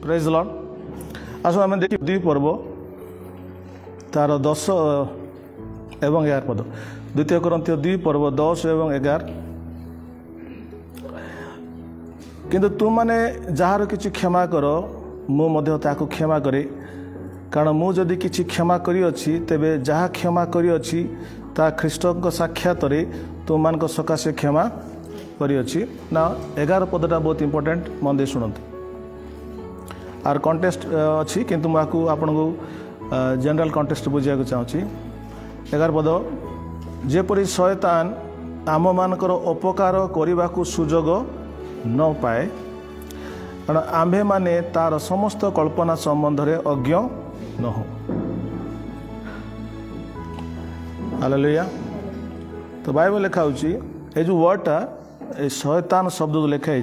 Praise Lord आस आम देखिए 2 पर्व तार 10 एवं 11 पद 2 कोरिन्थियो 2 पर्व 10 एवं 11 किंतु तुम माने जार किछि क्षमा कर मु मध्य ताको क्षमा करे कारण मु जदि किछि क्षमा करी अछि तेबे जहा क्षमा करी अछि ता ख्रीष्ट को साक्षात रे तुम मान को सकाशे क्षमा करी अछि ना 11 पदटा बहुत इंपोर्टेंट मन दे सुनंतु आर कंटेस्ट अच्छी किंतु माकू आपन को जनरल कंटेस्ट बुझिया को चाहूँगी 11 पद जेपरी शयतान आम मानकर अपकार करने को सुजोग न पाए कारण आम्भे माने तार समस्त कल्पना संबंध रे अज्ञ न हो। हालेलुया। तो बाइबल लिखा होची ए जो वर्डटा ए शयतान शब्द लिखा है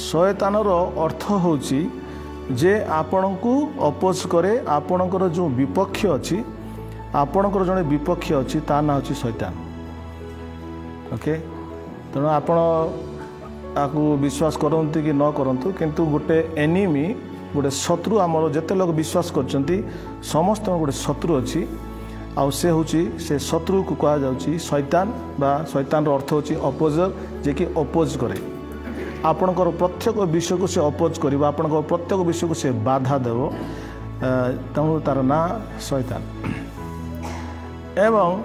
शयतान रो अर्थ होची जे आपणको अपोज करे आपणकर जो विपक्ष अच्छी आपणकर जड़े विपक्ष अच्छी ता ना हूँ शैतान। ओके तेणु आपण आपको विश्वास करते कि न करंतु किंतु गोटे एनिमी गोटे शत्रु आमर जिते लोग विश्वास करछंती समस्त गोटे शत्रु अच्छी आउ से हूँ से शत्रु को कह जाउची शैतान बा शैतान रो अर्थ होची अपोजर जे कि अपोज करे आपणकर प्रत्येक विषय को से अपोज कर आपणकर प्रत्येक विषय को से बाधा देव तेणु तार ना शैतान। एवं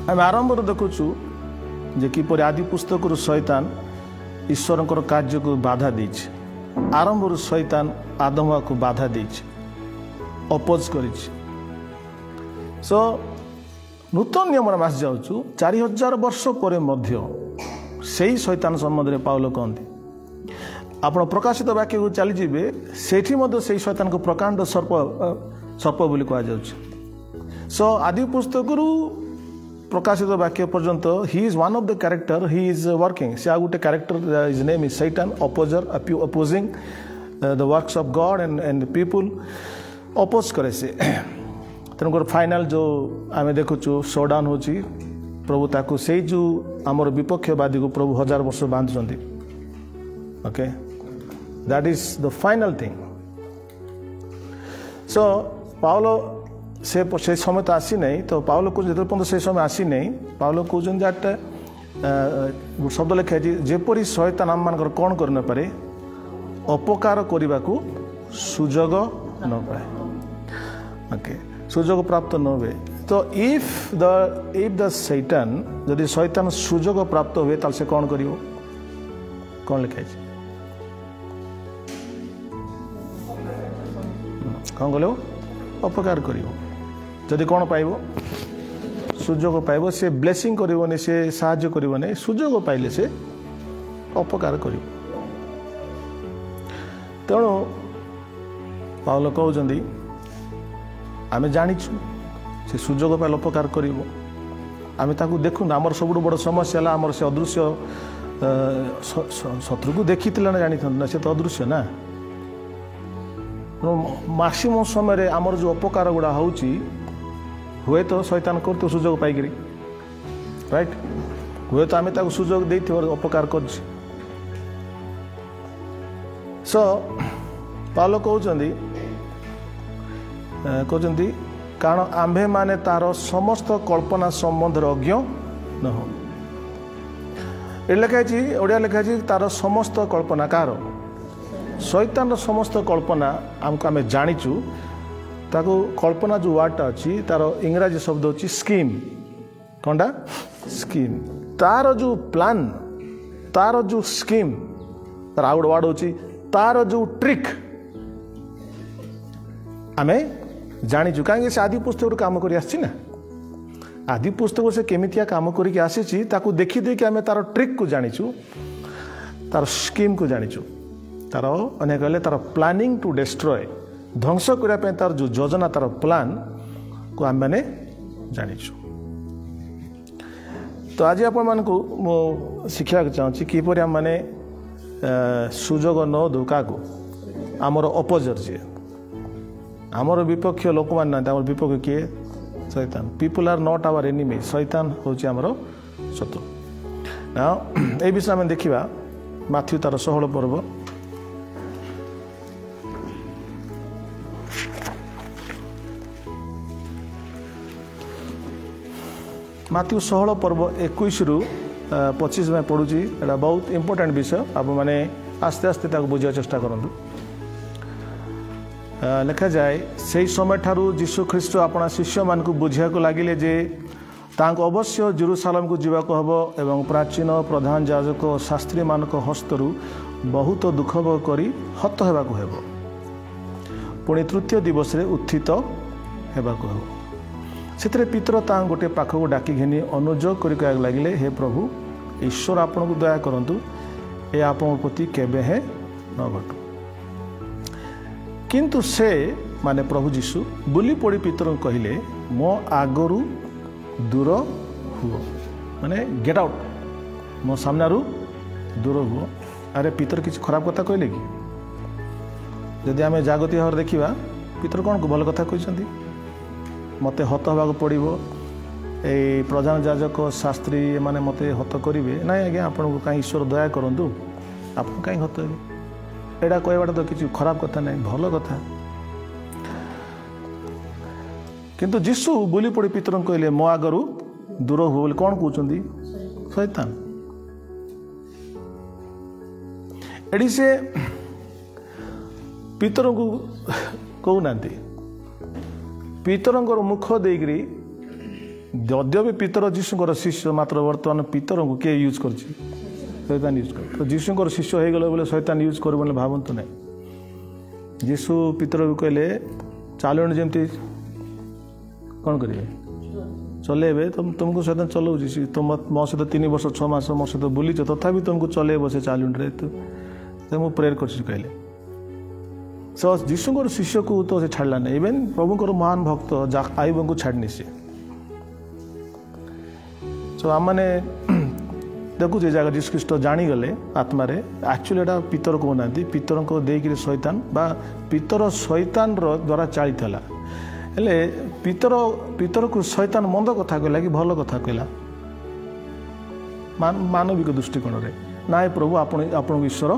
आम आरंभ देखुचु जे किपर आदि पुस्तक शैतान ईश्वर कार्य को बाधा दी आरंभ शैतान आदम को बाधा दी अपोज कर सो नूतन नियम आस जाऊँ 4000 वर्ष पर मध्य से ही शैतान संबंध में पाउल कहते आप प्रकाशित वाक्य को चलीजे से शैतान को प्रकांड सर्प सर्प बोली कह सो आदि पुस्तक प्रकाशित वाक्य पर्यंत he is one of the character he is working से गोटे कैरेक्टर इज नेम इज शैतान opposer opposing the works of God and people oppose करे से तेणुकर फाइनल जो आम देखुचु शोडाउन हो प्रभु ताकू से जो आमर विपक्षवादी को प्रभु 1000 वर्ष बांधुंट। Okay that is the final thing. So Paul से समय तो आसी नहीं तो पाउल को जो पर्यटन से समय आसी नहीं पाउल कहते दैट शब्द लिखा जेपरी शयतान आम मान कौन कर न पारे अपकार करने को सुजोग न पाए। ओके सुजोग प्राप्त न हुए तो इफ द शैतान जदि शैतान सुजोग प्राप्त हुए ताल से कौन करियो कौन लिखा है कौन कलो अपकार करियो जदि कौन पाइबो सुजोग पाइबो से ब्लेसिंग करिवोनी से साहाय्य करिवोनी सुजोग पाइले से अपकार करियो। तेणु पाउल कहउजंदी आमे जानिछु से सुजोग पाइल उपकार करिवो आमे ताकू देखु आमर सब बड़ समस्या है आमर से अदृश्य शत्रु को देखी ना जानी ना से तो अदृश्य ना मैक्सिमम समय आमर जो उपकार गुड़ा हुए तो शैतान करते सुजोग पाइकरी राइट हुए तो आमे ताकू सुजोग देते उपकार कर सो पाउल कहउचंदी कारण आम्भे माने तार समस्त कल्पना संबंध अज्ञ न हो लिखाई ओडिया लिखाई तार समस्त कल्पना कार शैतान समस्त कल्पना आमको आम जाचु ताको कल्पना जो वार्डटा अच्छी तार इंग्राजी शब्द अच्छी स्कीम कौनटा स्कीम तार जो प्लान तार जो स्कीम तार आउट वार्ड अच्छी तार जो ट्रिक आम जाचु कहीं से आदि पुस्तक काम कर आदि पुस्तक से केमितिया काम करके आसी देखी देखी आम तार ट्रिक को जाचु तार स्कीम को जाचु तार अने कहले तार प्लानिंग टू डिस्ट्रॉय ध्वंस करने तार जो योजना तार प्लान को आम मैंने जाचु। तो आज आपण मानकु मो शिक्षा चाहूँगी किपर आम मैंने सुजोग न दो क्या आमर अपोजर जी आमर विपक्ष लोक मान ना विपक्ष किए शैतान people are not our enemy शैतान हूँ आमर शत्रु ना ये विषय आम देखा माथ्यू तार 16 पर्व ମାଥିଉ 16 पर्व 21 ରୁ 25 में पढ़ुची एटा बहुत इंपोर्टेंट विषय आप मैंने आस्ते आस्ते ताको बुझा चेष्टा करंतु। लिखा जाए से समय ठारू यीशु ख्रीष्ट अपना शिष्य मान को बुझा को लगिले जे तांको अवश्य जेरूसालेम को जीवा को हबो एवं प्राचीन प्रधान याजक शास्त्री मान को हस्तरू बहुत दुख भोग करी हत हेबा को हेबो पुणी तृतीय दिवस रे उत्थित हेबा को हेबो। से पितर ता गोटे पाख को डाकी घिनी अनुजोग कर लगिले हे प्रभु ईश्वर आपन को दया करंतु ए आपन प्रति केबे है न घटू। किंतु से माने प्रभु यीशु बुली पड़ी पितर को कहले मो आगरू दूर हुओ माने गेट आउट मो सामनारू दूर हुओ। अरे पितर किसी खराब कथा कहले कि जदि आम जागतिक भाव देखा पितर कौन को भल कथा कहते मत हत हवा पड़ो ये प्रधान याजक शास्त्री माने मत हत करेंगे ना आज्ञा आपन को कहीं ईश्वर दया करूँ आप कहीं हत हे एटा कहवाटा तो किसी खराब कथा नहीं भल कथा। किंतु यीशु बुली पड़ी पितर कहले मो आगरू दूर हो बोले कौन कहते शैतान एडी से पितर को कहूना पितर मुख देकरी यद्यपि पितर यीशुर शिष्य मात्र बर्तमान पितर को किए यूज कर शैतान यूज कर तो यीशुर शिष्य हो गले बोले शैतान यूज कर बोले भावतु ना यीशु पितर को कहले चलन जमती कौन करेंगे चलेबे तुमको शैतान चलाऊँ तुम मो सहित 3 वर्ष 6 मास मो सहित बुलीच तथापि तुमको चलेब से चालुंडे तो मुझे प्रेयर कर कहले सो यीशुर शिष्य को तो से छाड़ा नहीं इवेन प्रभुकर महान भक्त आयुब को छाड़नी सी सो आम मैंने देखु जगह यीशु ख्रीष्ट जानीगले आत्मारे एक्चुअली एटा पितर कहना पितर को देकर शैतान बा पितर शैतान द्वारा चली हेले पितर पितर को शैतान मंद कथा कहला कि भल कथा कहला मानविक दृष्टिकोण रे ना प्रभु आपण ईश्वर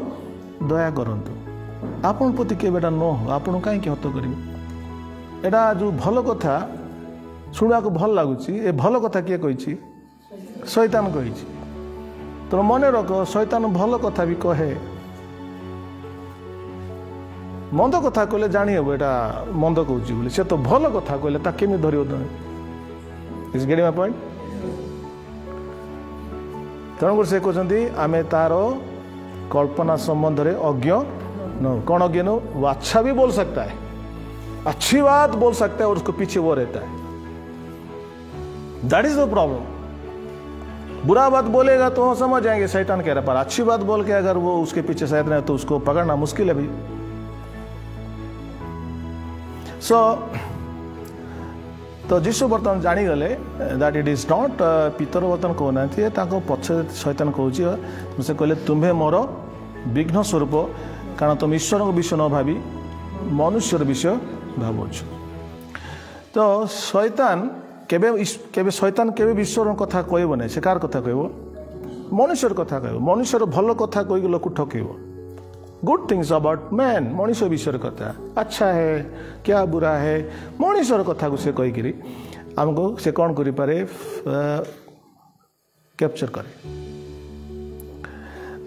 दया करंतु आपण प्रति केवेटा न हो आपण कहीं हत करेंगे एटा जो भल कथा शुणा को भल लगुच ए भल कथा किए कही शैतान कही तो मन रख शैतान भल कथा भी कहे मंद कथा कहले जानी हे एटा मंद कहूँ बोले से तो भल कथा कहले ता केमी धरियो तुम इज गेटिंग माय पॉइंट। तेणुकर से कहते आमे तार कल्पना संबंध में अज्ञ न कौन अज्ञ न वो अच्छा भी बोल सकता है अच्छी बात बोल सकता है और उसको पीछे वो रहता है दैट इज द प्रॉब्लम। बुरा बात बोलेगा तो समझ जाएंगे शैतान कह रहा पर अच्छी बात बोल के अगर वो उसके पीछे शैतान है तो उसको पकड़ना मुश्किल है भाई। सो तो यीशु बर्तमान जानीगले दैट इट इज नॉट पितर बर्तमान कहना पछे शैतान कहूँ से कहले तुम्हें मोर विघ्न स्वरूप कारण तुम ईश्वर विषय न भावी मनुष्यर विषय भावुच। तो शैतान केबे शैतान केबे ईश्वर कथा कहब ना से कार कथा कहब मनुष्यर कथा कहब मनुष्यर भल कथा कहीकि लोक ठकेब गुड थिंग्स अबाउट मैन मनुष्य विषय कथा अच्छा है क्या बुरा है मनुष्यर कथा को से कहीकि आमको से कौन करि पारे कैप्चर करे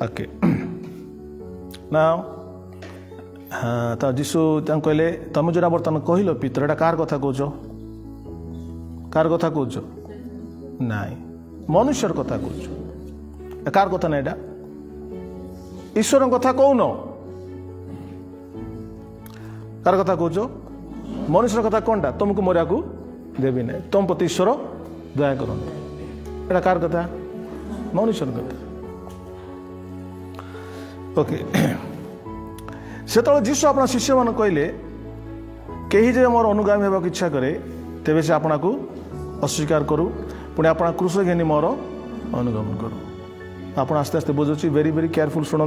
ओके ना हाँ तो यीशु कहले तुम जो बर्तमान कहल पितर एटा कार कथा कौच नाई मनुष्यर कथा कौच कार कथा ना एटा ईश्वर कथा कौन कार कथा कौच मनुष्य कथा कौनटा तुमको मरिया को देवी ना तुम प्रति ईश्वर दया करते एटा कार कथा मनुष्य कथा ओके से यीशु अपना शिष्य मान कहले कहीं जे मोर अनुगामी होगा इच्छा करे तेबे से आपना को अस्वीकार करू पुणी अपना क्रूस घेनी मोर अनुगमन करू आप आस्ते आस्ते बुझुची वेरी वेरी केयरफुल शुणु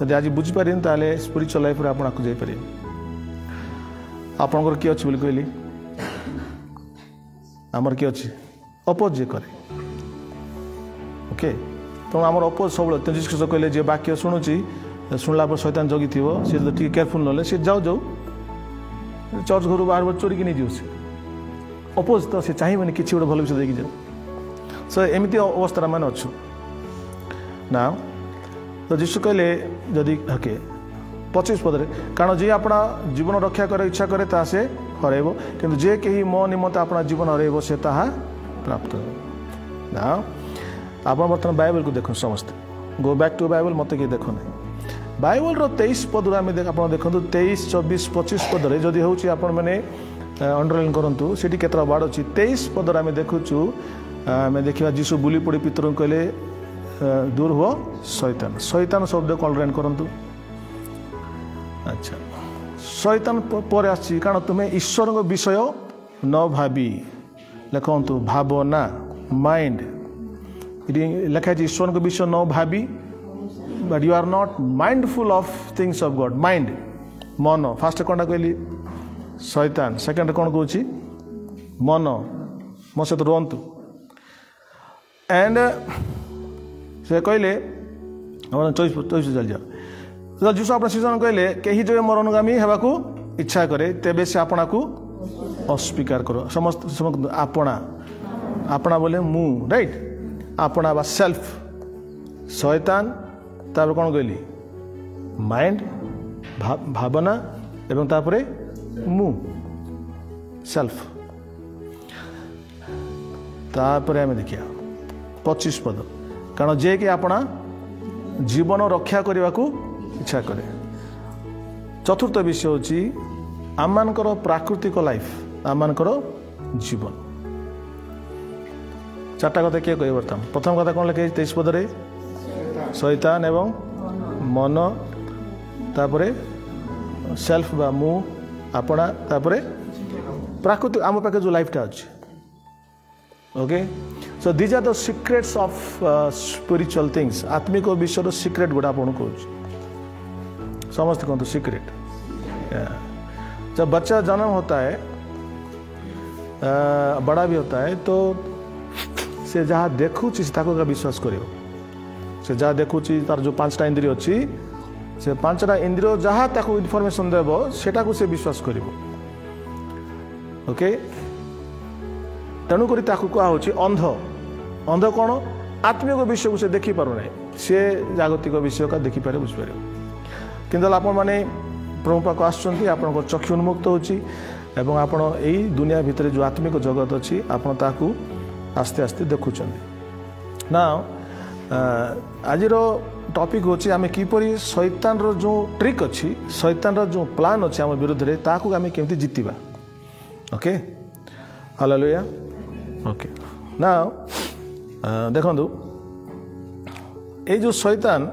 जब आज बुझीपारे ताले स्पिरिचुअल लाइफ रे आपन जापर आपणकर किए अच्छे बोली कहली आमर किए अच्छे अपोज जे करे ओके तेणु आमर अपोज सब तेजस्कृष्ण कहले जे वाक्य शुणुची शुणला पर शैतान जगी थी सी तो टी केयरफुल ना सी जाऊ जाऊ चर्च घर बाहर चोरी नहीं जीव सी अपोज तो सी चाहिए किसी गोटे भल विषय देखी जाऊ सो एमती अवस्था मैंने अच्छु ना तो जीशु कहले जदि ओके 25 पदरे कारण जी अपना जीवन रक्षा करे इच्छा करे ता से हरइब किंतु जे कहीं मो निमंते अपना जीवन हरइब से ताहा प्राप्त ना आप बर्तमान बाइबल को देखो समस्त गो बैक टू बाइबल मत किए देखो ना बाइबल 23 पद आप देखो 23 24 25 पदरे जदि हूँ मैंने अंडरलाइन करूँ से केतटा वार्ड अच्छी 23 पदर आम देखुचु आम देखा जीशु बुली पड़ी पितर कहले दूर हुआ शैतान शैतान शब्द को अंडरलाइन करूँ अच्छा शैतान पर आसी कारण तुम्हें ईश्वर विषय न भावी लिखु भावना माइंड लिखा है ईश्वर विषय न भावी but you are not mindful of things of God mind मन फास्ट कौन कहली शैतान सेकेंड कौन कौन मन मो सहित रुहतु एंड से कहले चौबीस चल जाओ जीशु अपना शिष्य कहले कहीं जो मोर अनुगामी हेबाकू इच्छा करे तेबे से आपना को अस्वीकार करो समस्त आपना आपना बोले मु राइट आपना बा सेल्फ शैतान तापर कौन कहली माइंड भावना एवं तापरे मु सेल्फ तापर आम देखिया 25 पद कारण जे कि आपना जीवन रक्षा करने को इच्छा करे चतुर्थ विषय होची आमମାନଙ୍କର प्राकृतिक लाइफ आमମାନଙ୍କର जीवन चार्टा कथा किए कह बर्तमान प्रथम कथा कौन लिखे 23 पदरे शैतान एवं मन तापरे सेल्फ बा मु आपना तापरे प्राकृतिक आम पाखे जो लाइफटा अच्छे okay so these are the secrets of spiritual things आत्मिक विषय सीक्रेट गुड़ा आपको कहूँ समस्त कहते सीक्रेट जब बच्चा जन्म होता है बड़ा भी होता है तो से जहाँ देखुची ताको का विश्वास करियो से जहाँ देखुची तार जो 5टा इंद्रिय अच्छी से 5टा इंद्रिय जहाँ ताको इनफॉरमेशन देव सेटा को से विश्वास करियो ओके तेणुक कह अंध अंध कौन आत्मिक विषय को से देखी पार ना सी जागतिक विषय का देखिपारे बुझीपार किंतु आपण मैंने प्रभु पाक आप चक्षु उन्मुक्त होची आपण यही दुनिया भितर जो आत्मिक जगत अच्छी आपण ताकू आस्ते आस्ते देखुं ना आज टॉपिक होची आमे किपरि शैतान रो जो ट्रिक अच्छी शैतान रो जो प्लान अच्छी आम विरुद्ध रे ताकू आमे केमती जीतिबा ओके हालेलुया ओके ना देखो ये जो शैतान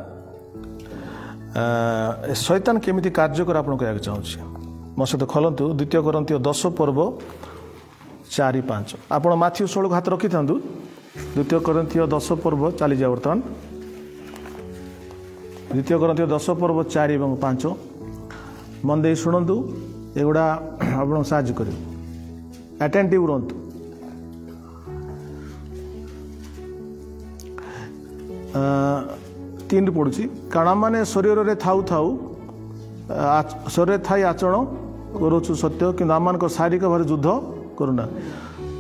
शैतान केमिति कार्य कर आपन कहया चाहूँ मो सहित खोलतु 2 Corinthians 10 पर्व 4-5 आप माथ्यू 16 हाथ रखी था 2 Corinthians 10 पर्व चली जाए बर्तमान 2 Corinthians 10 पर्व 4 और 5 मन दे शुणु एगुड़ा आप साहय कर अटेंटिव रुहतु 3 पढ़ुची कारण मैंने शरीर में थाऊ थाऊ शरीर थाई आचरण करुचु सत्य कि आम शारीरिक भाव युद्ध करूना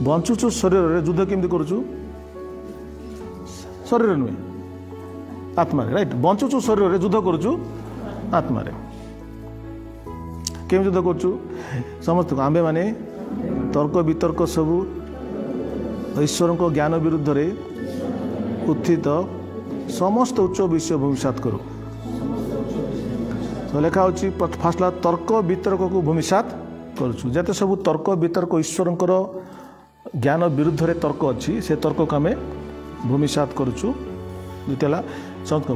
बंचुचु शरीर में युद्ध केमती करुचु शरीर नुहे आत्मा राइट बंचुचु शरीर में युद्ध करुचु आत्मा केम युद्ध करुचु समस्त आंबे माने तर्क वितर्क सबू ईश्वर को ज्ञान विरुद्ध रे उत्थित समस्त उच्च विषय भूमिसात करो तो लिखा होची फास्ट तर्क वितर्क को भूमिसात करुचु जते सब तर्क वितर्क ईश्वर ज्ञान विरुद्ध रे तर्क अच्छी से तर्क को आम भूमिसात करुचु द्वितीय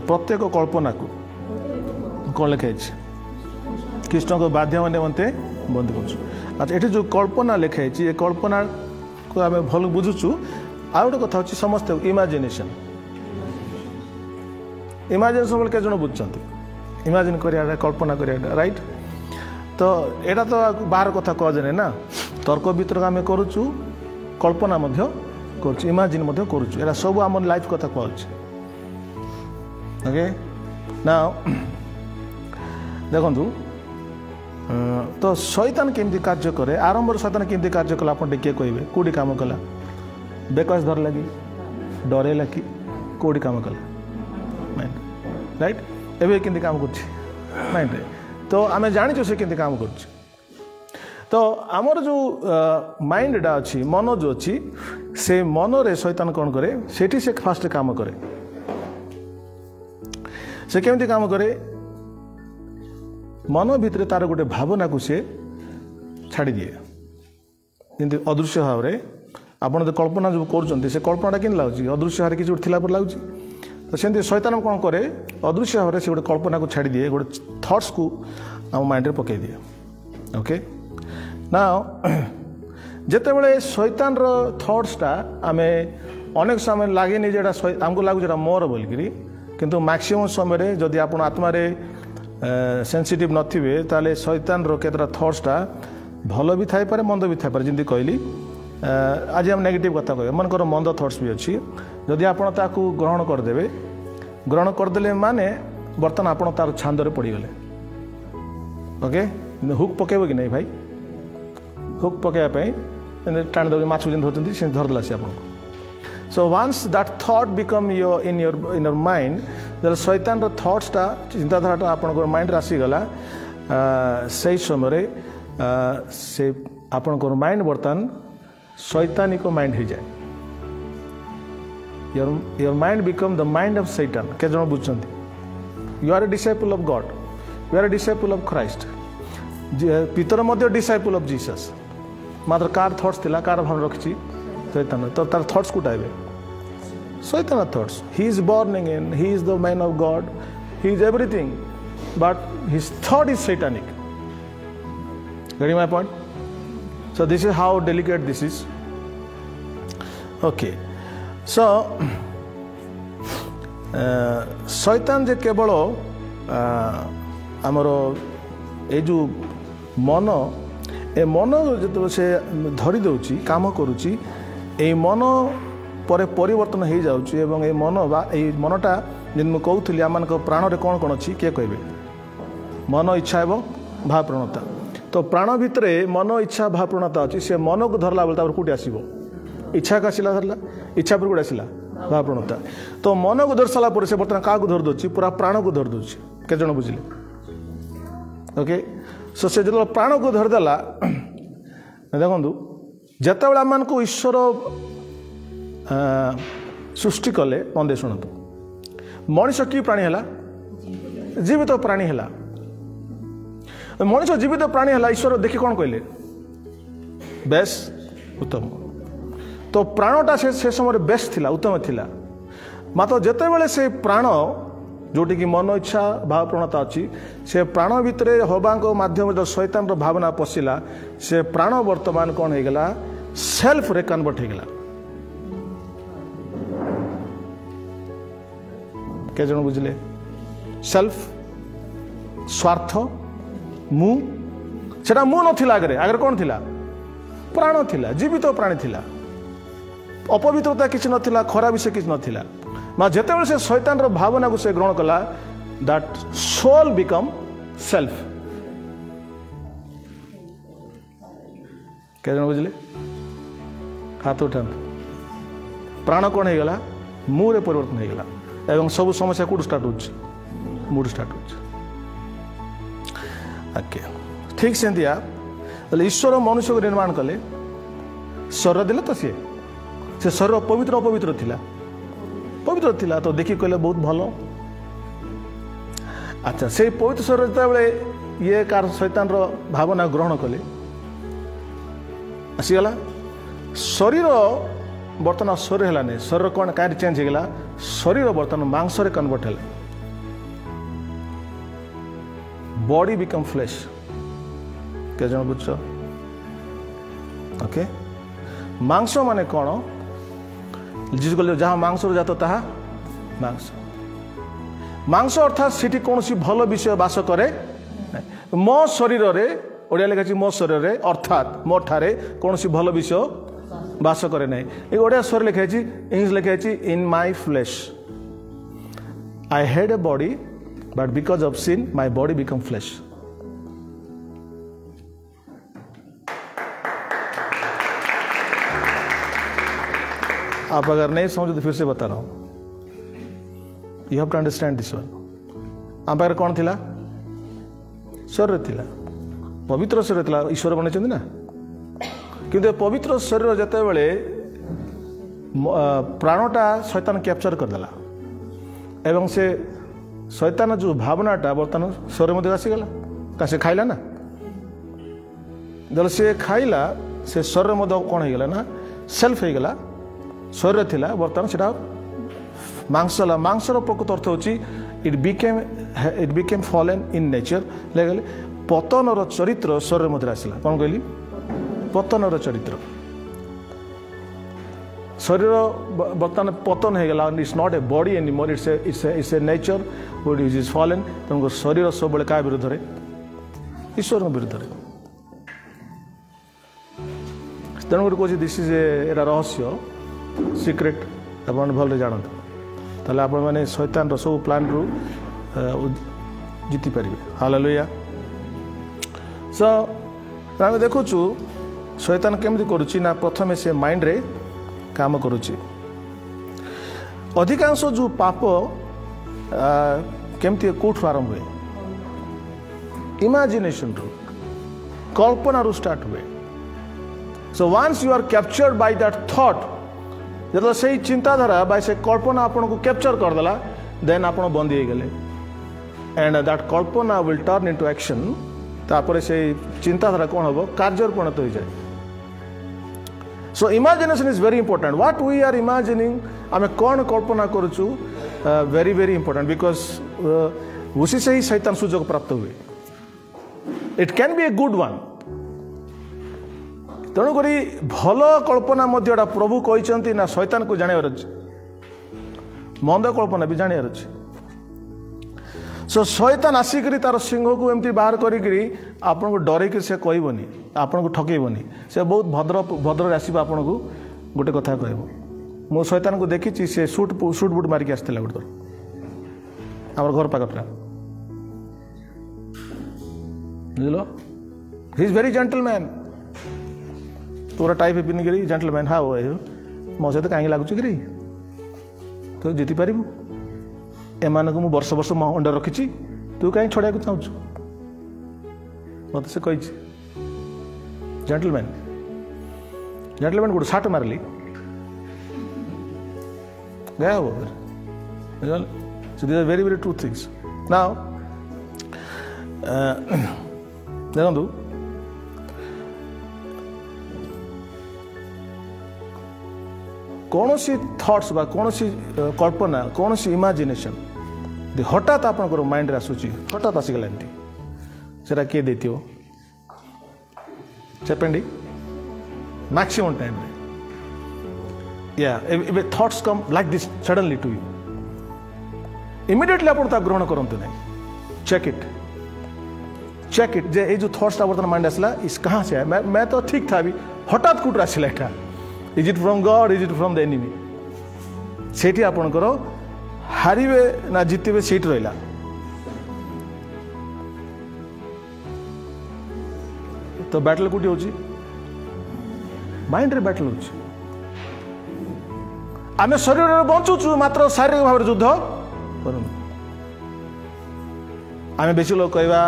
प्रत्येक कल्पना को कौन लिखाई कृष्ण को बाध्य माने मते बंद कर अच्छा ये जो कल्पना लिखाई ये कल्पना को आम भल बुझुचु आ गोटे कथा हूँ समस्त इमाजिनेशन इमाजिनेशन बोले के जन बुझुं इमाजिन करिया कल्पना करिया राइट तो यहाँ तो बाहर कथा कहजे ना तर्क वितर्क आम करुचु कल्पना करुचु इमाजिन करुचु एरा सब आम लाइफ कथा कहूँ ओके ना देखु तो शैतान केमती कार्य करे आरंभ शैतान केमती कार्य कला आप टे कहे कौटी कम कला बेकस धर लगी डरेला कि कोडी काम कला माइंड राइट एबे केंती काम करछि माइंड रे तो आमे जानि से केंती काम करछि तो आमर जो माइंड डा अछि मन जो अछि से मन रे शैतान कोन करे सेठी से फास्ट काम करे से केमती काम करे मन भितर तार गोटे भावना को से छाड़ी दिए जमी अदृश्य भाव में आपड़ जो कल्पना जो कर कल्पना कि लगुच अदृश्य भाव किसी गोटे पर लगुच तो सेमती शैतान कौन करे अदृश्य भाव में से गोटे कल्पना को छाड़ी दिए गोटे थट्स को आम माइंड में पकई दिए ओके ना जिते बड़े शैतान थट्सटा आम अनेक समय लगे जो आमको लगुच मोर बोलिकी किंतु मैक्सिमम समय जदि आप आत्मा सेंसिटिव नथिबे ताले शैतान केतरा थट्सटा भल भी थाई पारे मंद भी थाई पारे जमी कहली आज हम नेगेटिव कथा कह मनकर मंद थट्स भी अच्छी जदि आपण ताकू ग्रहण करदे माने बर्तमान आपण तार छांदरे पड़गले ओके हुक पकेब कि नहीं भाई हुक पकेवाई टाणी दे माछ जेन धरती से धरदेला से आपको so once that thought become in your mind then शैतान रो थॉट्सटा चिंताधाराटा आपन माइंड आसी गला सही समय से आपन माइंड बर्तमान शैतानिक माइंड हो जाए your mind become the mind of Satan के जन बुझछंती you are a disciple of God you are a disciple of Christ Peter मध्य disciple of Jesus मात्र कार थॉट्स थिला कार भाव रखछि शैतान तो तार थॉट्स कुटाइबे शैतान thoughts he is born again he is the man of God he is everything but his thought is satanic getting my point so this is how delicate this is okay so शैतान जे केवल आमर ए जो मन ए मन जो से धरी दउची काम करूची ए मन पर परिवर्तन हो जाउची एवं ए मन बा ए मनटा जिन मु कहउथली आमान को प्राण रे कोन कोन अछि के कहबे मन इच्छा एवं भाव प्रवणता तो प्राण भितरे मन इच्छा भाव प्रवणता अछि से मन को धरला बेल तापर कुटी आसीबो इच्छा का आसिला धरला इच्छा पर कुटी आसिला भाव प्रवणता तो मन को धर साला पर से बर्तमान का को धर दोची पूरा प्राण को धर दोची के जण बुझिले ओके सो से जो प्राण को धरदेला देखु जिते बड़े आम को ईश्वर सृष्टि कले मन दे शुणु मनीष कि प्राणी है जीवित प्राणी है मनीष जीवित प्राणी है ईश्वर देखी कौन कहले बेस उत्तम तो प्राणटा से समय बेस थिला उत्तम थिला मात्र जिते बड़े से प्राण जोटि कि मन इच्छा भाव प्रवणता अच्छी से प्राण भितर हवा माध्यम जो शैतान भावना पशिला से प्राण वर्तमान कौन हो गला सेल्फ रे कन्वर्ट हो गला के जन बुझले सेल्फ स्वार्थ मु सेटा मु नथिला आगे कौन थिला प्राण थिला जीवित प्राणी थिला अपवित्रता किसी नथिला खरा विषय किसी नथिला मां जेते से शैतान भावना को से ग्रहण कला दैट सोल बिकम सेल्फ क्या जन बुझले हाथ उठा प्राण कौन हो गला मुरे परिवर्तन हो गला एवं सब समस्या कौट स्टार्ट हो मूड स्टार्ट हो ठीक से ईश्वर मनुष्य को निर्माण कले शरीर देले तो से शरीर पवित्र अपवित्र थिला पवित्र थिला तो देखी कहले बहुत भल अच्छा से पवित्र शरीर जिते ये कार शैतान भावना ग्रहण कले आसीगला शरीर बर्तमान शरीर है शरीर कौन कहीं चेंज होगा शरीर बर्तमान मांस रे कन्वर्ट है बॉडी बिकम फ्लेश के जन बुझ ओके मांस माने कौन जीसु कहले जहाँ मांस जात ताहा मांस मांस अर्थात सीठी कौन सी भल विषय बास करे मो शरीर रे ओडिया लिखा मो शरीर रे अर्थात मो ठारे कौन सी भल विषय बास करे ना ये ओडिया स्वर लिखा इंग्लिश लिखा in my flesh I had a body but because of sin my body become flesh आप अगर नहीं समझो तो फिर से बता रहा हूं। You have to understand this one. आम पाखे कौन थिला? शरीर थिला, पवित्र शरीर थिला, ईश्वर बनैछन्ति ना। किंतु पवित्र शरीर जते बेले प्राणटा शैतान कैप्चर करदेला एवं से शैतान जो भावनाटा बर्तमान शरीर मध्य आसीगला। का से खाइला ना, जब से खाइला से शरीर मध्य कौन हो गला ना सेल्फ हो गला। शरीर थिला बर्तमान से मांसला। मांसर प्रकृत अर्थ होची it became fallen in nature. लगले पतनर चरित्र शरीर मध्य आसला। कौन कहली? पतनर चरित्र शरीर बर्तमान पतन हो गला। It's not a body anymore, it's a nature which is fallen. तुमको शरीर सब बेले का विरुद्ध रे? ईश्वर विरुद्ध रे। तेणुकर कह दिस इज एरा रहस्य सिक्रेट आप भल जानते ताले आपण मैंने शैतान सब प्लान रु जीति पारे। हालेलुया। सो आम देखु शैतान केमती करुच्ची ना प्रथमे से माइंड रे काम करुच्ची। अधिकांश जो पाप केमती कोठ आरंभ हुए? इमेजिनेशन रु, कल्पना रु स्टार्ट हुए। So once you are captured by that thought, जब से चिंताधारा बाय से कल्पना आपन को कैप्चर करदेला देन आपन बंदी हो गले एंड दैट कल्पना विल टर्न इनटू एक्शन। तापर से चिंताधारा कौन हम कार्य परिणत हो जाए। So imagination is very important. What we are imagining आम कौन कल्पना करुचु वेरी वेरी इंपोर्टेंट बिकॉज उसी से ही शैतान सुजोग प्राप्त हुए। It can be a good one. तेणुक भल कल्पना मध्य प्रभु कहते ना शैतान को जानार अच्छे, मंद कल्पना भी जानार अच्छे। सो शैतान आसिक तार सिंह को एमती बाहर करी आपन को डर से कहबनी, आपन को ठकेबनी। से बहुत भद्र भद्र आसब आपन को गोटे कथा कह। मो शैतान को देखी से सुट बुट मारिक आसला गोटे थर आम घर पाख पूरा बुझल। He is very gentleman. पूरा टाइप पिन्ह जेंटलमैन हाँ मो सहित कहीं लगुच कि तू जीति पारू एमान को वर्ष वर्ष अंडर रखी तू कहीं छड़ा चाहूँ मत से कही जेंटलमैन जेंटलमैन गोटे साट मारली गया वो very very true things. Now देखो कौन सी थॉट्स बा कौन सी कल्पना कौन सी इमेजिनेशन हठात आपंकर माइंड आसूची हठात आसीगला एमती सेटा किए देथियो चेपेंडी मैक्सिमम टाइम या thoughts come like this suddenly to you immediately आप ग्रहण करते ना चेक इट जे जो थॉट्स बर्तमान माइंड आसला इस कहाँ से है मैं तो ठीक था अभी हठात कौट आसला एटा is it from God is it from the enemy सेठी आपणकर हारिबे ना जितबे सीट रहिला तो बैटल कोटी होची माइंड रे बैटल होची आमे शरीर रे बंचुचु मात्र शारीरिक भाव युद्ध करू आमे बेसी लोग कहवा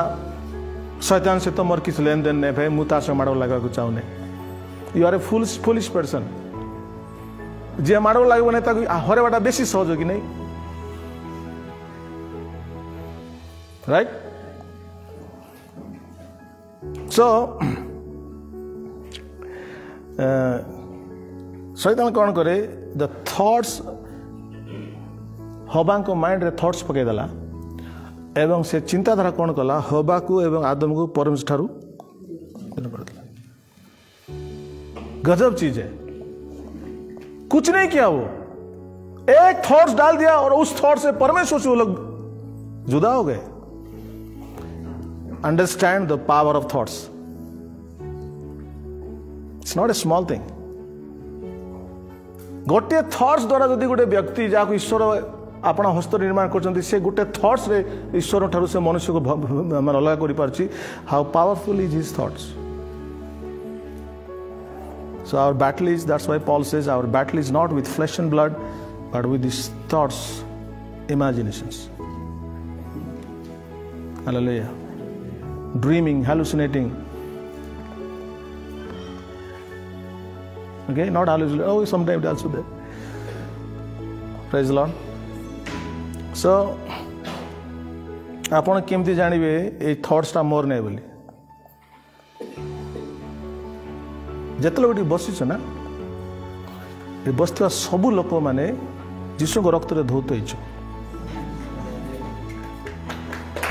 शैतान से तो मोर किस लेन देन नहीं भाई मुता से माड़ो लगा को चाहूने you are a foolish person जे माड़ो लागो नहीं ताकि हरे बाटा बेसी सहज कि नहीं राइट सो शैतान कौन करे द थॉट्स हवा को माइंड रे थॉट्स पकई देला एवं से चिंताधारा कौन कला हवा को एवं आदम को परमेश्वर ठारू गजब चीज है कुछ नहीं किया वो एक थॉट्स डाल दिया और उस थॉट से परमेश्वर से वो लोग जुदा हो गए understand the power of thoughts it's not a small thing गोटे थॉट्स द्वारा यदि गोटे व्यक्ति जहाँ ईश्वर आपण हस्त निर्माण कर से गोटे थॉट्स रे ईश्वर ठारू से मनुष्य को मान अलग कर पार्ची how powerful is his thoughts So our battle is, that's why Paul says, our battle is not with flesh and blood, but with these thoughts, imaginations. Hallelujah. Dreaming, hallucinating. Okay, not hallucinating. Oh, sometimes also there. Praise the Lord. So, आपण केमती जानिबे ए thoughts टा मोर नै बोली जेतले गोटी बसिछ ना ए बसथिबा सब लोक माने यीशु को रक्त रे धौत होइछ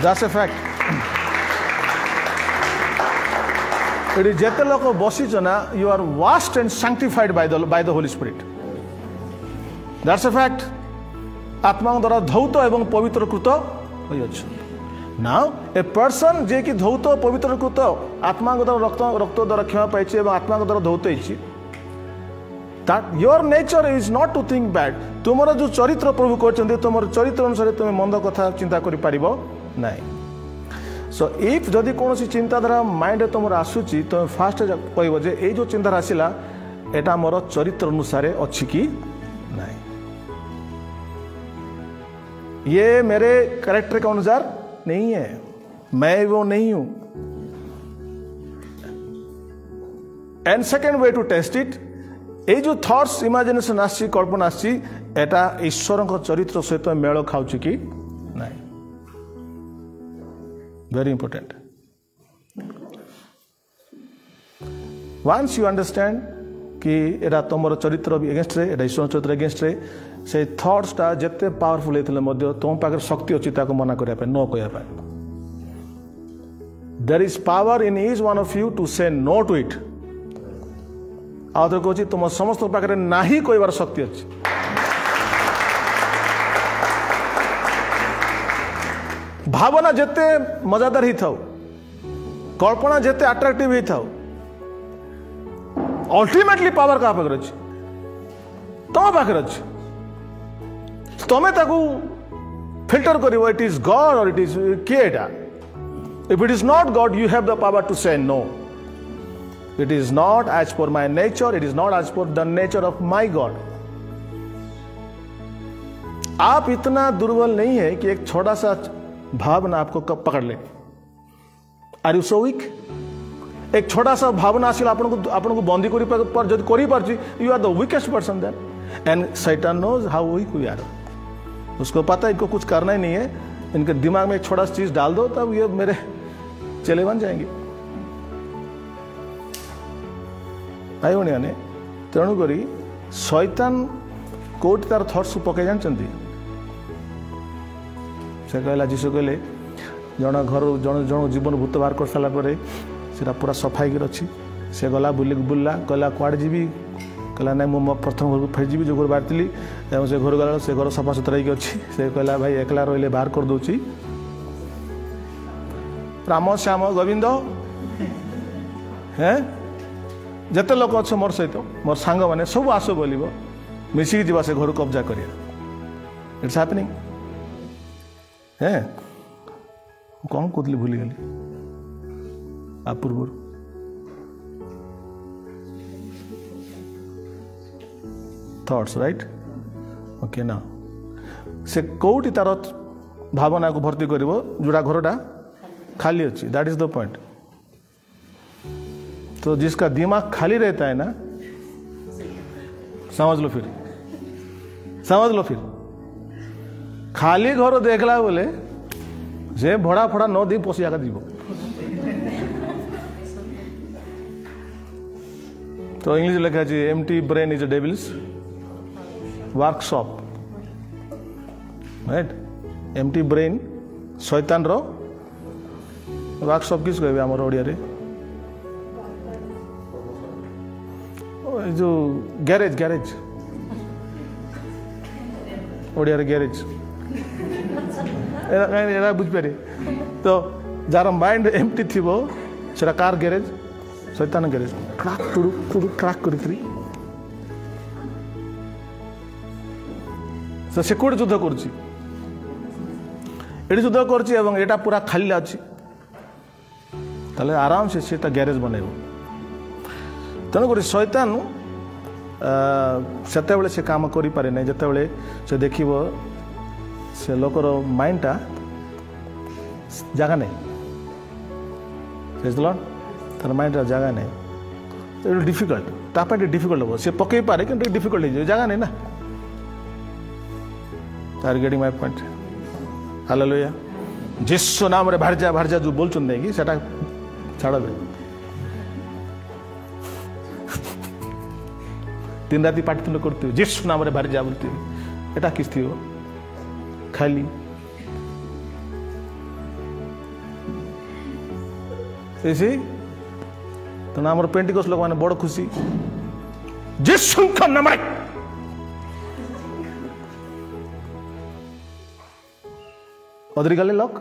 दैट्स अ फैक्ट एडी जेते लोक बसिछ ना you are washed and sanctified by the Holy Spirit that's a fact आत्मा द्वारा धौत एवं पवित्रकृत होइछ Now, a person जे कि धौत पवित्रकृत आत्मा द्वारा रक्त द्वारा क्षमा पाइछि एवं आत्मा द्वारा धौत होइछि that your nature is not to think bad तुमर जो चरित्र प्रभु करछन्ते तुमर चरित्र अनुसार तुम मंद कथा चिंता करि पारिबो नाही सो इफ जदि कोनोसी चिंताधारा माइंड तुमर आसुछि तो फास्ट कहबो जे ए जो चिंता आसिला एटा मोर चरित्र अनुसार अछि कि नाही ये मेरे कैरेक्टर के अनुसार नहीं है मैं वो नहीं हूं and second way to test it ये जो थॉट्स इमेजिनेशन आसी कल्पना आसी एटा ईश्वर को चरित्र सहित मेल खाऊच कि नहीं very important once you understand कि एटा तुम चरित्र एगेंस्ट रे एटा ईश्वर चरित्र एगेंस्ट रे से थॉट्स टा जिते पावरफुल होते मध्य तुम पाखे शक्ति अच्छी ताको मना करने नो कहना there is power in each one of you to say no to it आउे कहूँ तुम समस्त पाखे नाही कहबार शक्ति अच्छी भावना जिते मजादार ही थाउ कल्पना जिते अट्राक्टिव ही थाउ अल्टीमेटली पावर क्या पाखे अच्छी तुम पाखे अच्छी तमें ताकू फिल्टर करिवो इट इज गॉड और इट इज केटा if it is not God you have the power to say no it is not as per my nature it is not as per the nature of my God आप इतना दुर्बल नहीं है कि एक छोटा सा भावना आपको कब पकड़ ले आर यू सो वीक एक छोटा सा भावना आसिल आपन को बंदी करी पारछि you are the weakest person then and शैतान knows how weak we are उसको पता है इनको कुछ करना ही नहीं है इनके दिमाग में एक छोटा सा चीज डाल दो तब ये मेरे चले बन जाएंगे भाई भाई तेणुक शैतान कोट तार थट्स पकई जानते से कहला जीशु कहले जन घर जन जीवन भूत बाहर कर सारापर से पूरा सफाई कर अच्छी से गला बुलला कहला कुआड़े जीवी कहला ना मु प्रथम घर को फेर जी जो घर बाहरी से घर गला से घर सफा सुतरा अच्छी से कहला भाई एकला रही बाहर कर दूची राम श्याम गोविंद हैं जिते लोक अच्छे मोर सहित मोर सांग मैंने सब आस बोल मिसिक जा से घर कब्जा कर इट्स हैपनिंग है कौन कहती भूलीगली आ पूर्व थॉट्स राइट ओके ना से कौटी तार भावना को भर्ती कर जोड़ा घरटा खाली अच्छी दैट इज द पॉइंट तो जिसका दिमाग खाली रहता है ना समझ लो फिर खाली घर देखला बोले से भड़ा फड़ा न दी पशि आगे जीव तो इंग्लिश लिखा है empty brain is a devils workshop right empty brain शैतान रो वर्कशॉप किस कहबे हमर ओडिया रे जो गैरेज ओडिया रे गैरेज एरा बुझ पारे तो जार माइंड एम्प्टी थिबो सेरा कार गैरेज शैतान गैरेज क्राक टुडु क्राक करी से कोड युद्ध करुच्ची एटी युद्ध करुच्ची एवं एटा पूरा खाली अच्छी ताले आराम से गैरेज बनइब तेणुक शैतान से कम करे ना जिते से देख से लोकर माइंडटा जगह नहीं तार माइंड जगह नहीं डिफिकल्ट तापाई डिफिकल्ट हम सी पकई पारे कि डिफिकल्ट हो जगह नहीं ना are getting my point hallelujah यीशु नाम रे भारजा जो बोलचुन नहीं कि सेटा छाड़ दे दिन राति पाठतुंड करते यीशु नाम रे भारजा बोलते एटा किस थी खाली ऐसे तो नाम पेंटिकस लोक मैंने बड़ खुशी यीशु का नाम रे अदरी गले लोक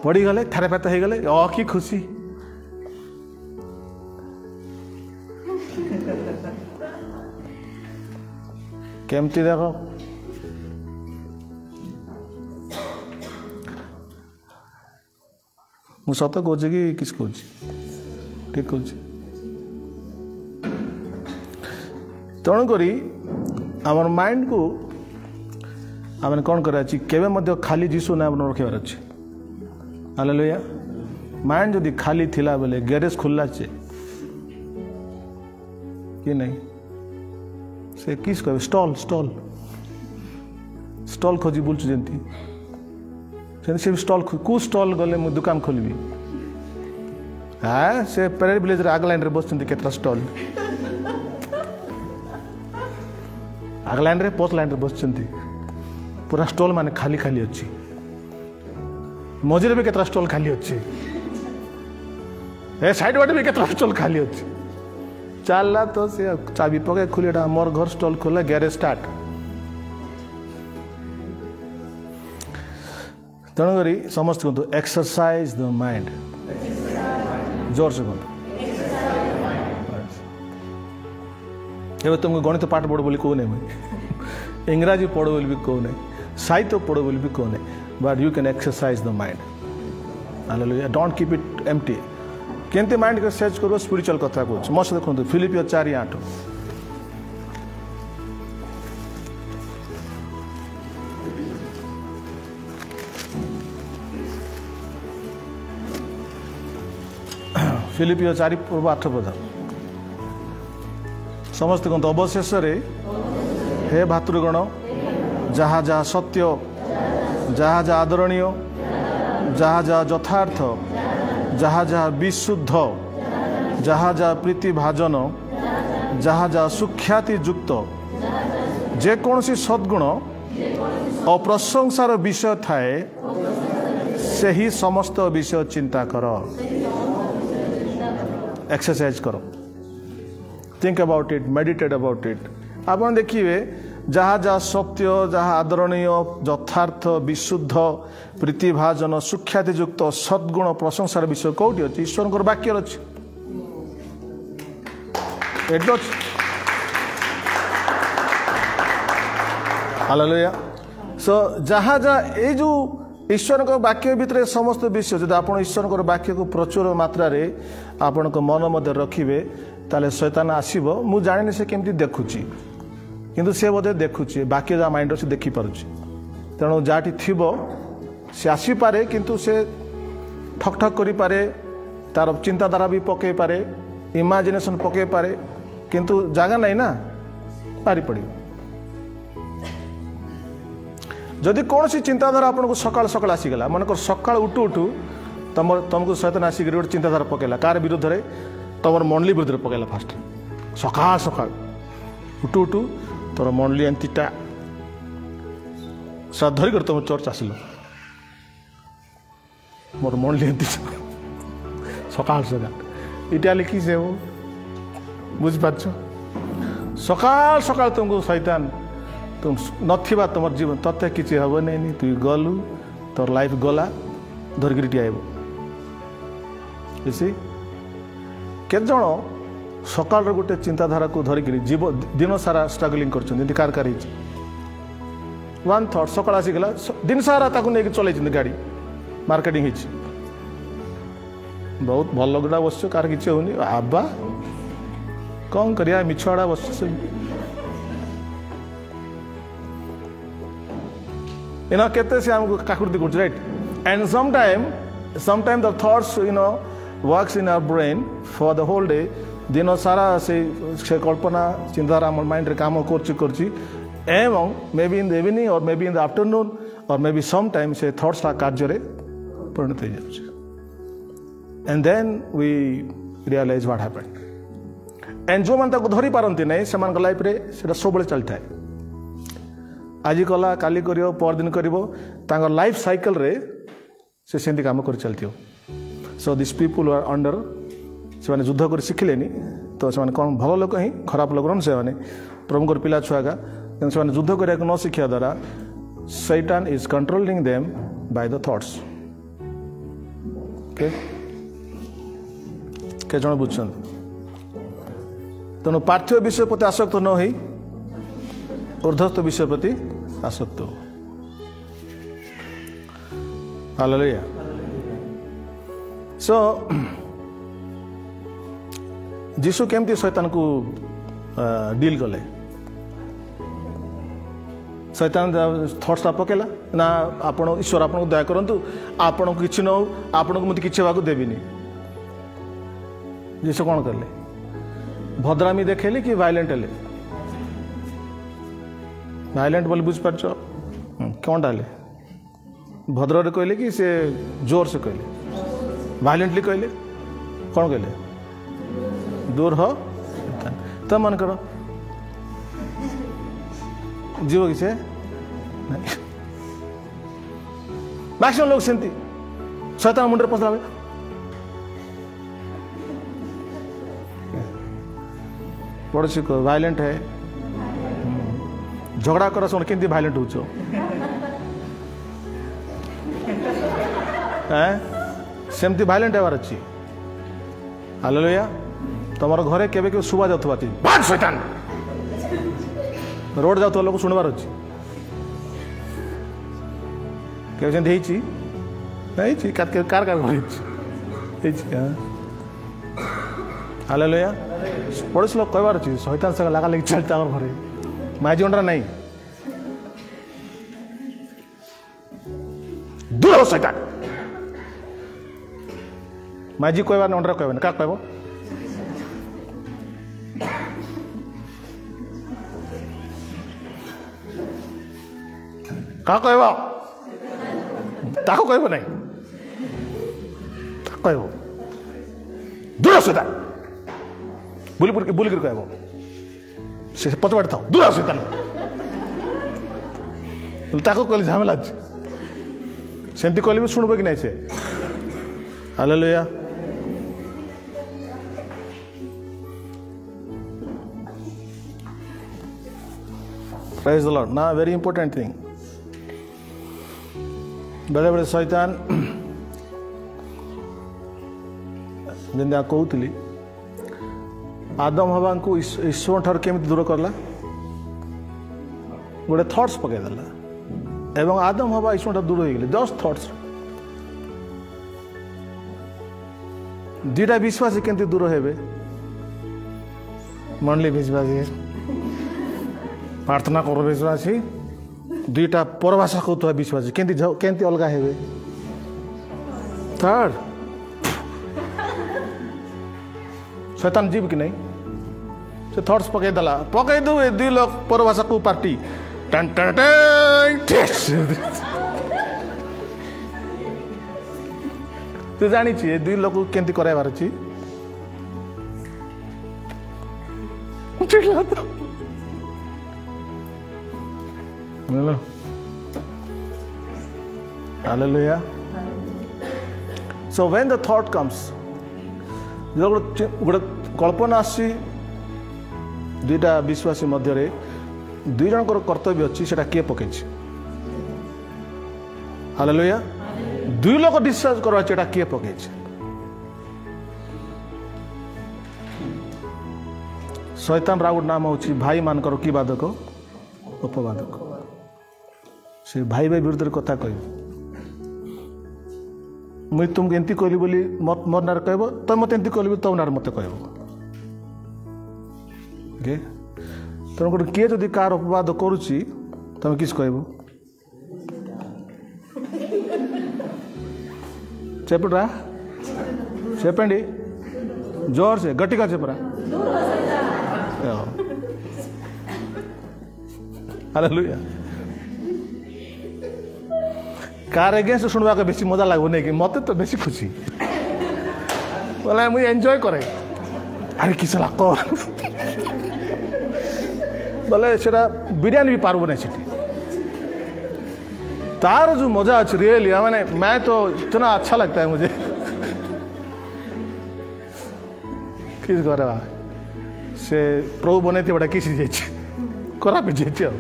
पड़ी गले थारे पात हो गले कि खुशी केमती देख मु सत कह कि किस कह ठीक कह तेणुक आम माइंड को आम कौन कर खाली जीशु नाम रखार अच्छे हालेलुया माइंड जदि खाली थिला बेले गैरेज खुलला चे कि नहीं से किस कह स्टॉल स्टॉल स्टॉल खोजी बुलचु जंती से स्टॉल को स्टॉल गले मु दुकान खोलबी हाँ से परेड विलेज आग लाइन रे बस केतरा स्टॉल आग लाइन रे पोस्ट लाइन रे बस पूरा स्टॉल माने खाली खाली अच्छी मझे भी केतरा स्टॉल खाली अच्छी ए साइड वाटे भी केतरा स्टॉल खाली अच्छी चलला तो से चाबी पके खुलेटा मोर घर स्टॉल खोला गैरेज स्टार्ट तेणुकरी समस्त कहतु एक्सरसाइज द माइंड जोर से कहतु एवं तुमको गणित पाठ पढ़ बोली कहूँ मुझे इंग्राजी पढ़ बोली भी कहूँ साहित्य पढ़ बोली भी कहूँ but you can exercise the mind hallelujah don't keep it empty केंते माइंड को सेज करो स्पिरिचुअल कथा कहूँ मो सहित कहूँ फिलिपियो 4:8 फिलिपियो 4:8 पद समस्त कहते अवशेष हे भातृगण जहाँ जहाँ सत्य जहाँ जहाँ आदरणीय जहाँ जहाँ यथार्थ जहाँ जहाँ विशुद्ध जहाँ जहाँ प्रीतिभाजन जहाँ जहाँ सुख्याति युक्त जेकोसी सद्गुण और प्रशंसार विषय थाए से ही समस्त विषय चिंता कर एक्सरसाइज करो think about it meditate about it आप देखिए जहाँ जहाँ सत्य जहाँ आदरणीय यथार्थ विशुद्ध प्रीतिभाजन सुख्याति युक्त सद्गुण प्रशंसार विषय कौटी अच्छे ईश्वर वाक्य अच्छे हालेलुया सो जहाँ जहाँ ये जो ईश्वर वाक्य भितर समस्त विषय जब आप ईश्वर वाक्य को प्रचुर मात्रा आपण मन मध्य रखिए ताले शैतान आसब मु जानी से केमती देखुची किंतु से बोधे देखुची बाकी जहाँ माइंड से देखिपुँ तेणु जहाँटी थी सी आसीपे किंतु से ठक ठक करी पारे तार चिंताधारा भी पकई पारे इमाजिनेशन पकई पारे किंतु जगह नहीं ना पारी पड़ो जदि कौन सी चिंताधारा आपको सकाल सकाल आसीगला मनकर सकाल उठू उठू तुमको शैतान आसिक गोटे चिंताधारा पकेला कार विरुद्ध में तुम मंडली विरुद्ध पकेला फास्ट सकाल सकाल उठू उठू तोर मंडली एमतीटा साथ धरिक तुम चर्च आसिल मोर मंडली एमती सकाल सकाल इटा लिखी से वो बुझिपार सकाल सकाल तुमको शैतान तुम नथिबा तुम जीवन तत्ते किसी हम नहीं तु गलु तोर लाइफ गला धरिक आब केत जन सकाल गोटे चिंताधारा को धरिक जीव दिन सारा स्ट्रगलिंग कर कार कार वन थॉट सकाल आसीगला दिन सारा ताकू नहीं चलई गाड़ी मार्केटिंग बहुत भल गुड़ा बस कार किसी होनी आबा कौन करिया मिछड़ा बस केते से हमको काकुर्ती कर right and sometime the thoughts works in our brain for the whole day दिन सारा से कल्पना चिंताधारा आम माइंड रे काम करची एवं may be in the evening और may be in the afternoon और मे बी समटाइम से थॉट्स कार्य रे परिणत हो जाउछि and then we realise what happened and जो मन धरी पारती नहीं से लाइफ रे सेटा सब बेले चलता है आज कला काली करियो परदिन करिवो तांगर लाइफ साइकिल रे से सेंती काम कर चलती हो so this people are under से माने युद्ध कर शिखिलेनी तो से माने कौन भल लोक ही खराब लोक से माने प्रभुकर पिला छुआगा से माने युद्ध करिया न शिखिया द्वारा सैतान is controlling them by the thoughts okay के जण बुझछन तेणु पार्थिव विषय प्रति आसक्त न होई ऊर्ध्वस्त विषय प्रति आसक्त हो हालेलुया सो जीसु केमती शैतान को डील कले शैतान थॉट्स पकेला ना आपण ईश्वर आपन को दया करंतु आपण को किछि न हो आपण को मते किछि बाकू देबिनी जीसु कोन करले भद्रामी देखेले कि वायलेंट हेले वायलेंट बोली बुझ पारछ कौन डाले भद्र कहले कि से जोर से कहले वायलेंटली कहले कौन कहले दूर हो तो मन करो जीव कि से मैक्सिमम लोग सेमती शैतान मुंडे पसला पड़ोसी को वायलेंट है झगड़ा कर सुन के भाइलेंट हो सेमती भाइलेंट हेबार अच्छी हालेलुया तुम घरे केबे के सुबा जाउथबा ती भाग शैतान रोड जाउथबा लोक सुनबार अच्छी केबे सेंती हेची नहीं छी कार कार हेची हालेलुया पड़ोस लोग कहबार अच्छी शैतान संग लगा लगी चलता और घरे माजी अंडरा नहीं दूर हो शैतान माजी कहबार न अंडरा कहबे का कहबो का कहबो ताको कहबो नहीं ताको कहबो दूर हो शैतान बुली कर कहबो से पत बाड़ था दूर शैतान ताको कहले झमेला सेमती कहले भी शुणब कि नहीं से हालेलुया प्रेज द लॉर्ड ना वेरी इंपोर्टेंट थिंग बेले बेले शैतान जेंदा कहूली आदम हवा को ईश्वर ठार केमिति दूर करला गोटे थॉट्स पकईदेला एवं आदम हवा ईश्वर ठार दूर हो गले जस्ट थॉट्स दुईटा विश्वासी केमती दूर हेबे मंडली विश्वासी प्रार्थना कर विश्वासी दुईटा परभाषा कहता विश्वासी केमती अलग हेबे थर्ड शैतान जीव कि नहीं से थॉट्स पकईदेला पकईदे दुई लोग परभाषा को पार्टी टन टन तू जानी दुई लोग केमती कराइबार अच्छी Hallelujah. So when the thought comes, गोटे कल्पना आसी दुईटा विश्वासी मध्य दुई जनकर कर्तव्य अच्छी से किए पकई हालेलुया दुई लोग डिस्चार्ज करवा किए पकई शैतान राउड नाम हूँ भाई मानकर कि बाधक उपबाधक से भाई भाई विरुद्ध कथा कह मुई तुमको एमती कहली बोली मोर नार कह तो मत एमती कहली तो नार मत कह ओके तेणुक किए जदि कार अपवाद करुच्ची तुम किस कह चेपड़ा चेपंडी जोर से गट्टिका चेपरा हालेलुया कार एगेन्स्ट शुणवा के बेसी मजा लगो नहीं कि मत तो बेसी खुशी बोला मुझे एंजॉय करे अरे किस लाग बोले सेटा बिरयानी भी पार्ब नहीं सीटी तार जो मजा अच्छी रियली मैंने मैं तो इतना अच्छा लगता है मुझे किस करे से प्रभु बने थे बड़ा किसी करा पे जाइए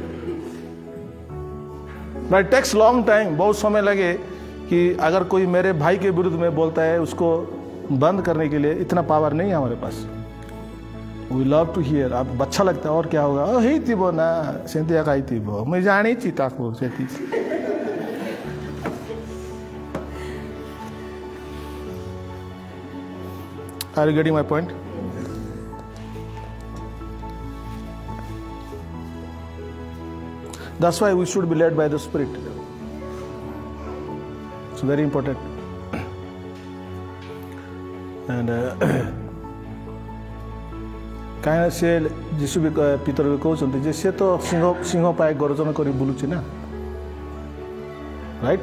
बट टेक्स लॉन्ग टाइम बहुत समय लगे कि अगर कोई मेरे भाई के विरुद्ध में बोलता है उसको बंद करने के लिए इतना पावर नहीं है हमारे पास वी लव टू हियर आप अच्छा लगता है और क्या होगा ही थी वो ना सेंतिया का ही थी वो मैं जानी थी ताको से थी Are you getting my point? That's why we should be led by the Spirit. It's very important. And कहीं से जीशु भी पितर भी कहते जे से तो सिंह पाए गर्जन कर बुलूची ना राइट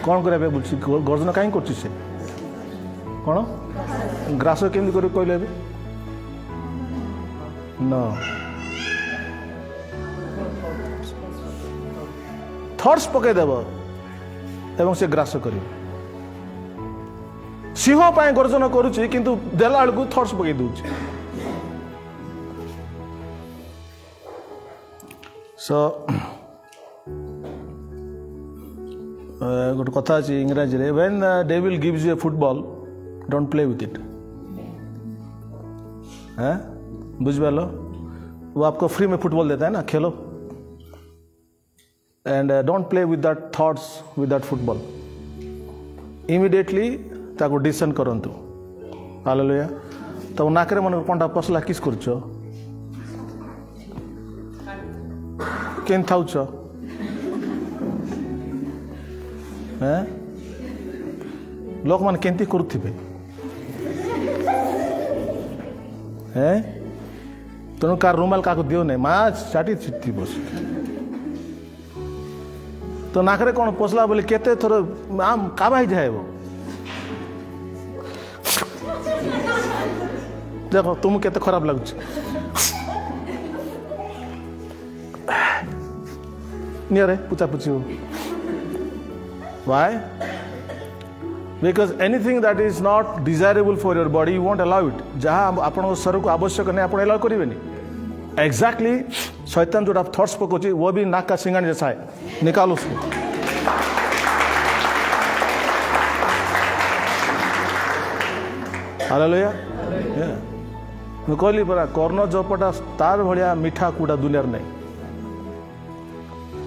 कौन करने बुलूची गर्जन कहीं कर कौन ग्रास केमती कर कहले न थट्स पकईदेव एवं से ग्रास कर सिंह पाए गर्जन करुच्ची किंतु देला बेलू थट्स पकई दूची सो गोटे कथा अच्छी इंग्राजी रे when devil gives U A football don't play with it है बुझपाल वो आपको फ्री में फुटबॉल देता है ना खेलो and don't play with that thoughts with that football immediately ताको डिसन करंतु हालेलुया तो नाकरे मन कंटा पसला किस करछ केन थाउछ हैं लोक मान केंती करुथिबे हैं तेणु कार रुमाल का दियो नहीं माँ चाटी थी बस तो नाकरे कौन पसला बोले केते थोर आम काबा ही जाए वो देखो तुम केते खराब लगुच नियर पूछा पूछी हो Y Because anything that is not desirable for your body, you won't allow it. जहाँ आपन शरीर को आवश्यक नहीं आपन allow करिवे नहीं. Exactly, शैतान जो आप thoughts पकोची वो भी नाक का सिंगान जैसा है. निकालो उसको. Hallelujah. Yeah. मैं कहली परा कर्ण जपटा तार भलिया मीठा कुड़ा दुनिया रे नहीं.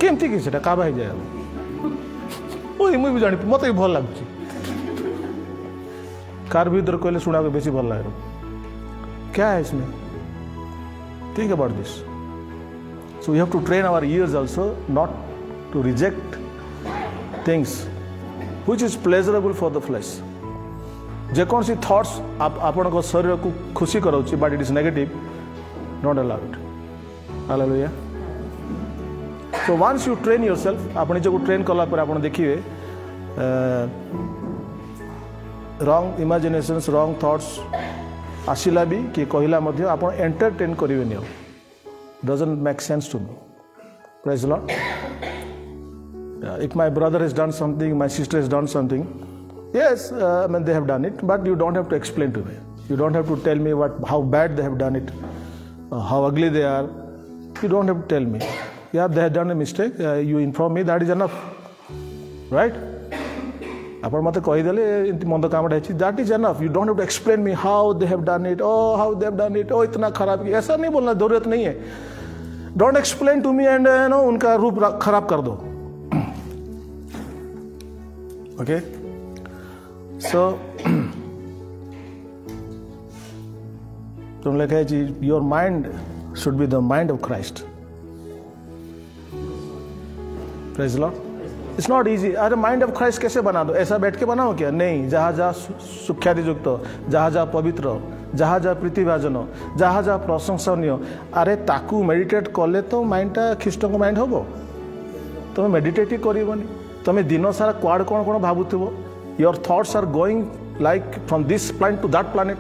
केमती कि सेटा काबा ही जाए. ओई मुई भी जानी मते भल लागुची. कार भीतर कहले सुना के बेसी भल लगे क्या है इसमें think about this so we have to train our ears also not to reject things which is pleasurable for the flesh जेकोन सी थॉट्स आपन को शरीर को खुशी कराउची but it is negative not allowed hallelujah so once you train yourself आपन जो ट्रेन कला पर आपन देखिए रॉन्ग इमेजिनेशंस रॉन्ग थॉट्स आसिला भी कि कहला मध्य आप एंटरटेन करेंगे doesn't make sense to me praise the Lord if my brother has done something my sister has done something yes I mean they have done it but you don't have to explain to me you don't have to tell me how bad they have done it how ugly they are you don't have to tell me yeah they have done a mistake you inform me that is enough right अपन मत कहीदेले एमती मंद काम that is enough you don't have to explain me how they have done it ओ how they have done it ओ इतना खराब किया ऐसा नहीं बोलना जरूरत नहीं है don't explain to me and no उनका रूप खराब कर दो ओके सो तुम लिखा है your mind should be the mind of Christ. Praise the Lord. It's not easy. अरे माइंड ऑफ क्राइस्ट कैसे बना दो? ऐसा बैठ के बनाओ क्या? नहीं। जहाँ जहाँ सुख्यादियुक्त, जहाँ जहाँ पवित्र, जहाँ जहाँ प्रीतिभाजन, जहाँ जहाँ प्रशंसनीय, अरे ताकू मेडिटेट कले तो माइंडटा ख्रीष्ट को माइंड हम। तुम मेडिटेट ही करबनी। तुम दिन सारा कुआड़ कौन कौन भावुव। Your thoughts are going like from this planet to that planet.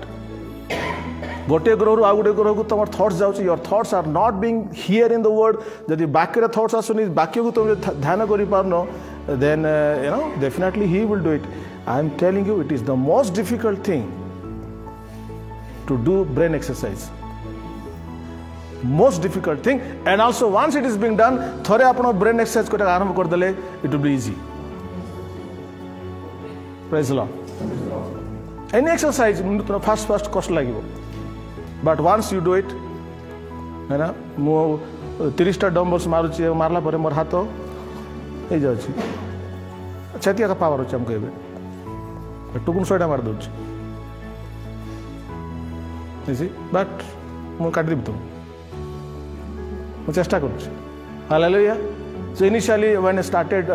गोटे ग्रह आउ गोटे ग्रह को तुम थॉट्स जाऊँ। Your thoughts are not being here in the world. जदि बाक्य थॉट्स आसुनी, बाक्य को तुम ध्यान कर पारन, then definitely he will do it. I am telling you, it is the most difficult thing to do brain exercise. Most difficult thing. And also once it is being done, thore apno brain exercise kore आरंभ कर देले, it will be easy. Praise the Lord. Any exercise first कष्ट लागिबो, but once you do it, है ना, मो 30 टा dumbbells मारुची, मारला परे मोर हाथ हो जाउची। छाती का पावर अच्छे हमको ये टुकुन 100 टा मार दूँ। बट मुझे काटिदेवी तुम मुझे चेष्टा करुँ। Hallelujah. So initially when I started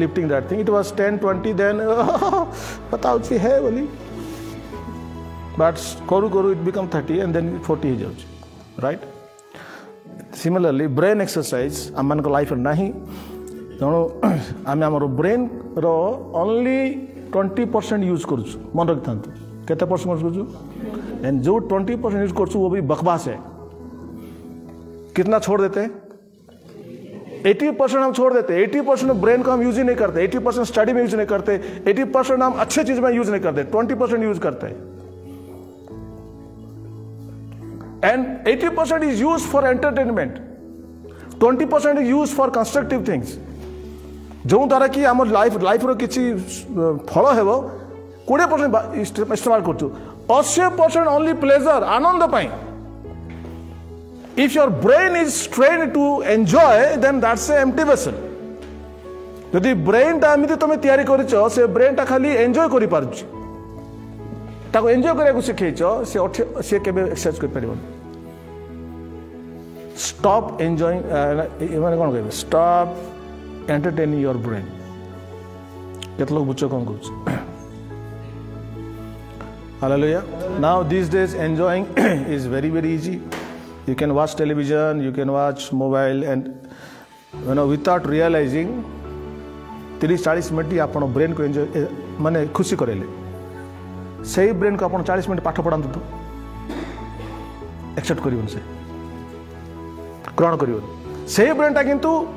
lifting that thing, it was 10, 20, then बताओ ची है बोली, but करू it become 30 and then 40 ही जाऊँ, right? Similarly brain exercise आम मान को लाइफ नहीं, तेणु आम आम ब्रेन ओनली 20% यूज कर। मन रखी था केते परसेंट यूज कर, एंड जो 20% यूज कर वो भी बकवास है। कितना छोड़ देते? 80% हम छोड़ देते। 80% ब्रेन को हम यूज ही नहीं करते। 80% स्टडी में यूज नहीं करते। 80% हम अच्छे चीज में यूज नहीं करते। 20% यूज करते हैं, and 80% is use for entertainment. 20% is use for constructive things, जो द्वारा कि आम लाइफ किसी फल हेबो 20% इस्तेमाल कर। 80% ओनली प्लेजर, आनंद पाई। If your brain is trained to enjoy, then that's a empty vessel. यदि ब्रेन टा एमती तुम तैयारी करिछ, से ब्रेन टा खाली एंजॉय करि पारुछि, ताको एंजॉय करिया को सिखैछ, से केबे एक्सरसाइज कर परिबन। स्टॉप एंजॉयिंग, माने कोन कहबे, स्टॉप entertaining your brain. केत लोग बुझो कौन कुछ। Hallelujah. Now these days enjoying is very easy. You can watch television, you can watch mobile, and without realizing 30-40 minute आपण ब्रेन को एंजॉय माने खुशी करेले। सही ब्रेन को आपण 40 मिनट पाठ पढ़ांतु तो एक्सेप्ट करिवन, से ग्रहण करिवन। सही ब्रेन टा किंतु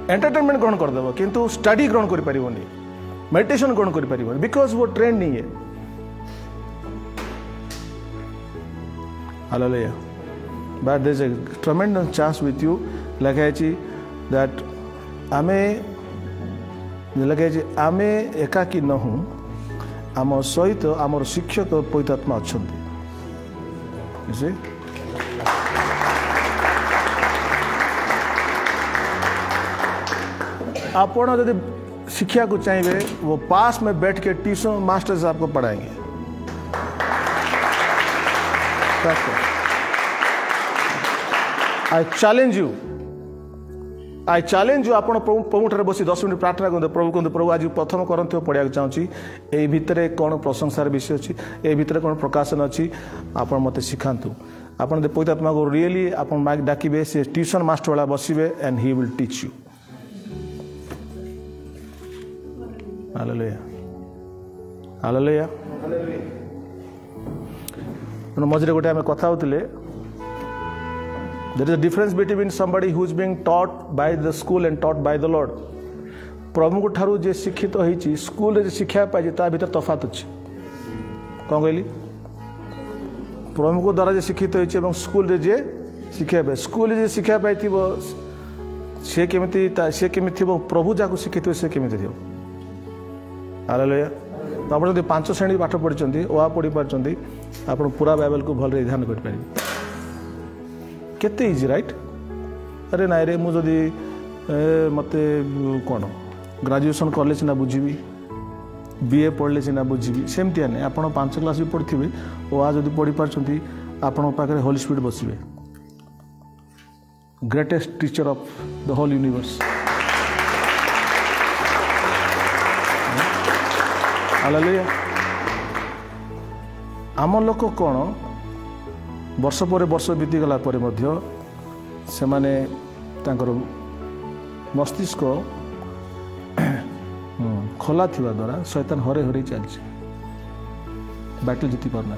एंटरटेनमेंट ग्रहण करदेव, किंतु स्टडी ग्रहण कर पारिबनी, मेडिटेशन ग्रहण कर पारिबनी, बिकॉज वो ट्रेंड नहीं है। Hallelujah. But there is a tremendous chance with you. लगे दैट आमे लगे आमे एकाकी न हूँ, आम सहित आमर शिक्षक पवित्र आत्मा अच्छे। आप यदि शिक्षा को चाहिए, वो पास में बैठ के ट्यूशन मास्टर से आपको पढ़ाएंगे। आई चैलेंज यू आप प्रभु ठारे बसी 10 मिनट प्रार्थना करते। प्रभु कहते, प्रभु आज प्रथम करंथी पढ़ा चाहूँगी, ये भितर कौन प्रशंसार विषय अच्छी, ये भितर कौन प्रकाशन अच्छी, आप मत शिखातु। आप पवित्र आत्मा को रियली आप डाकिबे, से ट्यूशन मास्टर वाला बसवे and he will teach you. Hallelujah. Hallelujah. मझे गोटे आम कथा होते, there is a difference between somebody who is being taught by the school and taught by the Lord. प्रभु को ठारू जे शिक्षित होइछि, स्कूल रे शिक्षा पाइछि, ता भीतर तफात अछि। कौन कहली? प्रभु को द्वारा जे शिक्षित होइछि एवं स्कूल रे जे शिक्षा पाइ, स्कूल रे जे शिक्षा पाइथिबो से केमिति, से केमिति थिबो, प्रभु जाको शिक्षित हो से केमिति थिबो। हालेलुया। तो आप 5 श्रेणी पाठ पढ़ी, ओआ पढ़ी पार्टी, आप पूरा बाइबल को भल ध्यान कर पारे। केते इजी, राइट? अरे नाई रे, मुझे मत कौन ग्रेजुएशन कले सीना बुझी, बीए पढ़ले सीना बुझी, सेमती नहीं। आप 5 क्लास भी पढ़ी, ओआ जदि पढ़ी पार्टी, आपण पाखे होली स्पिरिट बसवे greatest teacher of the whole universe hallelujah आम लोक कौन वर्ष पर वर्ष बीतीगला से माने तांकर मस्तिष्क खोला थिबा द्वारा शैतान हरे हरे चलছে बैटल जीति पारना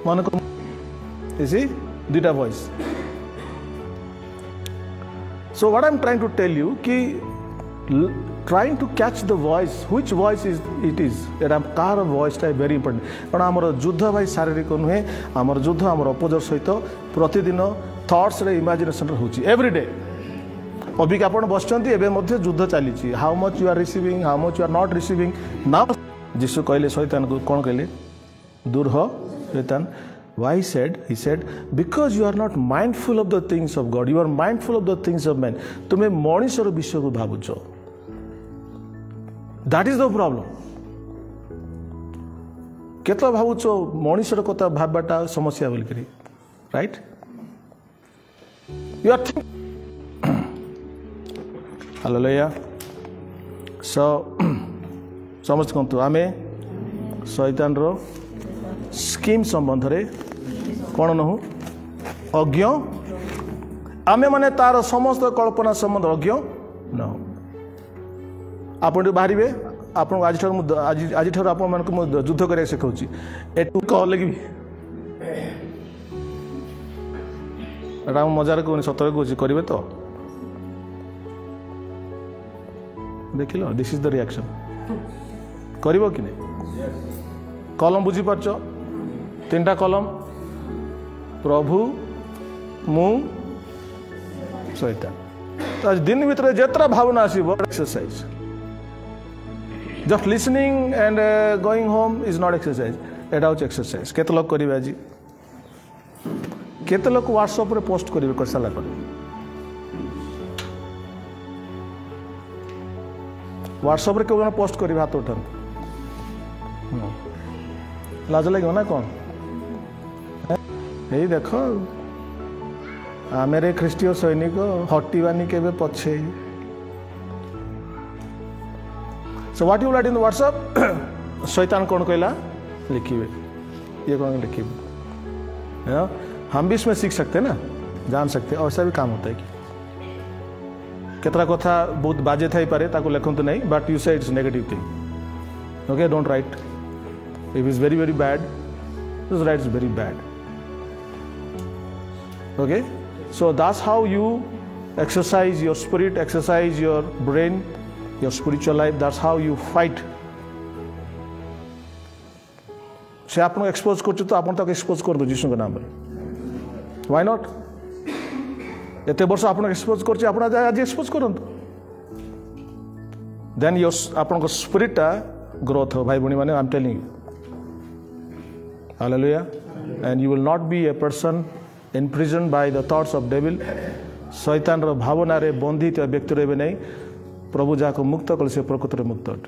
मन को इसी दुटा voice so what I am trying to tell you कि trying to catch the voice which voice is it is Etah car voice टा very important कारण हमर युद्ध भाई शारीरिक नुहे हमर युद्ध हमर अपोजर सहित प्रतिदिन थॉट्स रे इमेजिनेशन होची एवरी डे अभी आपण बसचंती एबे मध्य युद्ध चली how much you are receiving how much you are not receiving now यीशु कहले शैतान को कोन कहले दूर हो शैतान why he said because you are not mindful of the things of God you are mindful of the things of man तुम्हें मनुष्यर विषय को भाबुछ that is the problem केतला भाबुछ मनुष्यर कथा भाबबाटा समस्या बोल करी राइट you are हालेलुया सो समझ कोंतु आमे शैतान रो स्कीम संबंध रे कौन नहु अज्ञ आमे माने तार समस्त कल्पना संबंध अज्ञ न आपण बाहर आप आज आप युद्ध कर शिखाऊँ एटू कह लगे मजार कहूँ सतर कहूँ करेंगे तो देख लो दिस इज द रिएक्शन कर कि नहीं कलम बुझीपार तीनटा कलम प्रभु मु शैतान तो आज दिन भीतर जितना भावना आसो exercise just listening and going home is not exercise एटा हूँ एक्सरसाइज केते लोग करेंगे आज केते लोग व्हाट्सएप रे पोस्ट करेंगे कर सारा व्हाट्सएप रे क्यों पोस्ट करेंगे हाथ उठा लाज लगे ना कौन यही देख आमेरे ख्रीष्टीय सैनिक हटिवानी के पछे so what you right in WhatsApp शैतान कौन कहला लिखिए ये कौन लिखिए हम भी इसमें सीख सकते हैं ना जान सकते हैं ऐसा भी काम होता है कि केतरा कथा बहुत बाजे थाई पारे ताको लिखंतु नहीं बट यू से it's negative thing okay don't write if it's very very bad just write it's very bad okay so that's how you exercise your spirit exercise your brain your spiritual life that's how you fight से आपन expose करछ तो आपन तक expose कर दो यीशु के नाम पे why not एते वर्ष आपन एक्सपोज करछ आपन आज एक्सपोज करंतु then your आपन को स्पिरिट ग्रोथ हो भाई बणी माने I am telling you Hallelujah. And you will not be a person imprisoned by the thoughts of devil. शैतान रो भावना रे बंधित व्यक्ति रे नहीं प्रभु जाको मुक्त कल से प्रकृति रे मुक्त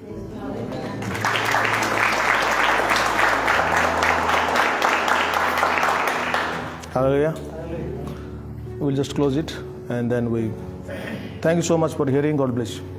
Hallelujah. We'll just close it and then we thank you so much for hearing. God bless you.